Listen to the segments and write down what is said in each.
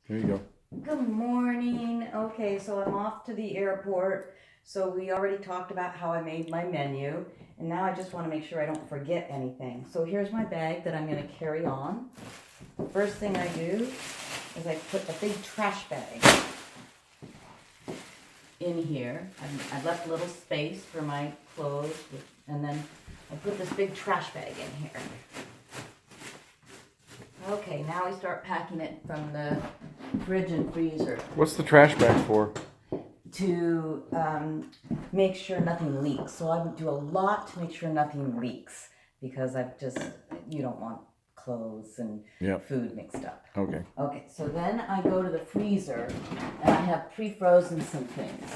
Here you go. Good morning. Okay, so I'm off to the airport. So we already talked about how I made my menu, and now I just want to make sure I don't forget anything. So here's my bag that I'm going to carry on. First thing I do is I put a big trash bag in here. I've left a little space for my clothes, and then I put this big trash bag in here. Okay, now we start packing it from the fridge and freezer What's the trash bag for? to make sure nothing leaks. So I would do a lot to make sure nothing leaks because you don't want clothes and Yep. food mixed up. Okay. Okay, so then I go to the freezer and I have pre-frozen some things.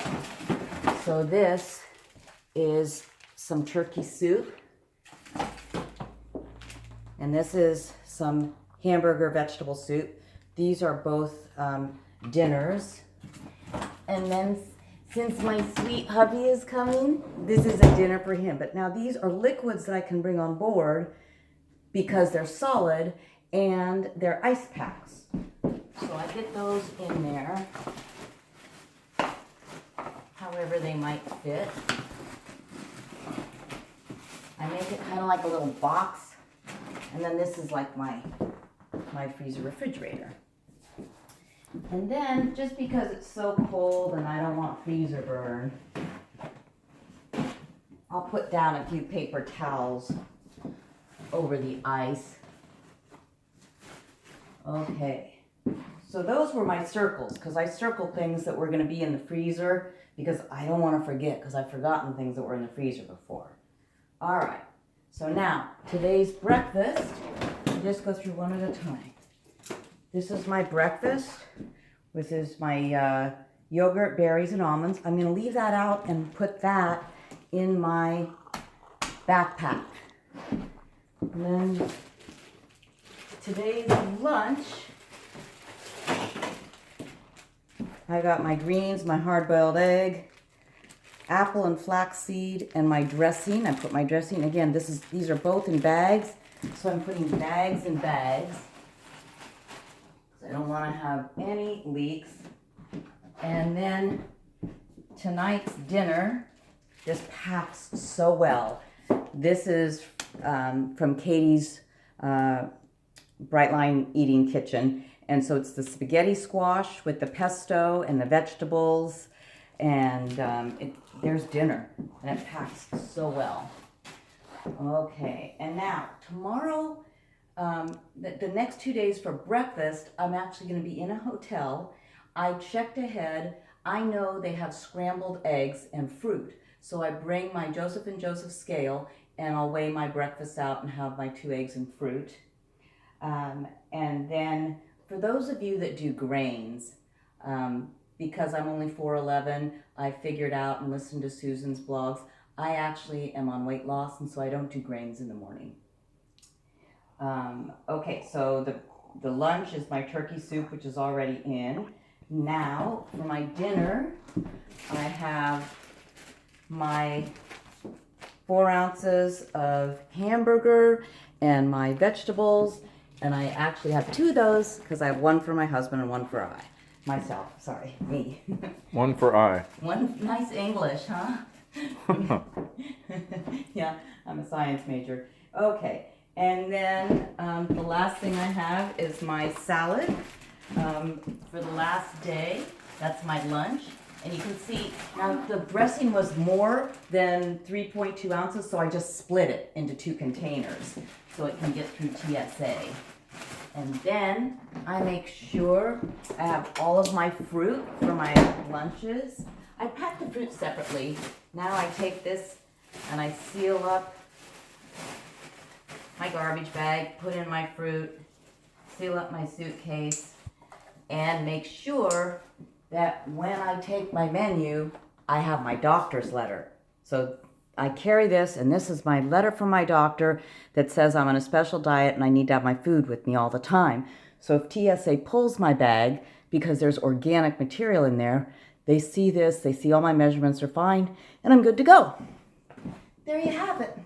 So this is some turkey soup. And this is some hamburger vegetable soup. These are both dinners. And then since my sweet hubby is coming, this is a dinner for him. But now these are liquids that I can bring on board because they're solid and they're ice packs. So I get those in there however they might fit. I make it kind of like a little box. And then this is like my freezer refrigerator. And then, just because it's so cold and I don't want freezer burn, I'll put down a few paper towels over the ice. Okay, so those were my circles, because I circled things that were going to be in the freezer, because I don't want to forget, because I've forgotten things that were in the freezer before. All right, so now, today's breakfast, I'll just go through one at a time. This is my breakfast. This is my yogurt, berries, and almonds. I'm going to leave that out and put that in my backpack. And then today's lunch, I got my greens, my hard-boiled egg, apple and flaxseed, and my dressing. I put my dressing, again, these are both in bags, so I'm putting bags in bags. I don't want to have any leaks. And then tonight's dinner just packs so well. This is from Katie's Brightline Eating Kitchen. And so it's the spaghetti squash with the pesto and the vegetables. And there's dinner. And it packs so well. Okay, and now tomorrow, the next 2 days for breakfast, I'm actually going to be in a hotel. I checked ahead. I know they have scrambled eggs and fruit. So I bring my Joseph and Joseph scale and I'll weigh my breakfast out and have my 2 eggs and fruit. And then for those of you that do grains, because I'm only 4'11", I figured out and listened to Susan's blogs, I actually am on weight loss, and so I don't do grains in the morning. Okay, so the lunch is my turkey soup, which is already in. Now, for my dinner, I have my 4 ounces of hamburger and my vegetables, and I actually have 2 of those because I have one for my husband and one for me. One for I. One nice English, huh? Yeah, I'm a science major. Okay. And then the last thing I have is my salad for the last day. That's my lunch. And you can see, now the dressing was more than 3.2 ounces, so I just split it into 2 containers so it can get through TSA. And then I make sure I have all of my fruit for my lunches. I pack the fruit separately. Now I take this and I seal up my garbage bag, put in my fruit, seal up my suitcase, and make sure that when I take my menu, I have my doctor's letter. So I carry this, and this is my letter from my doctor that says I'm on a special diet and I need to have my food with me all the time. So if TSA pulls my bag because there's organic material in there, they see this, they see all my measurements are fine, and I'm good to go. There you have it.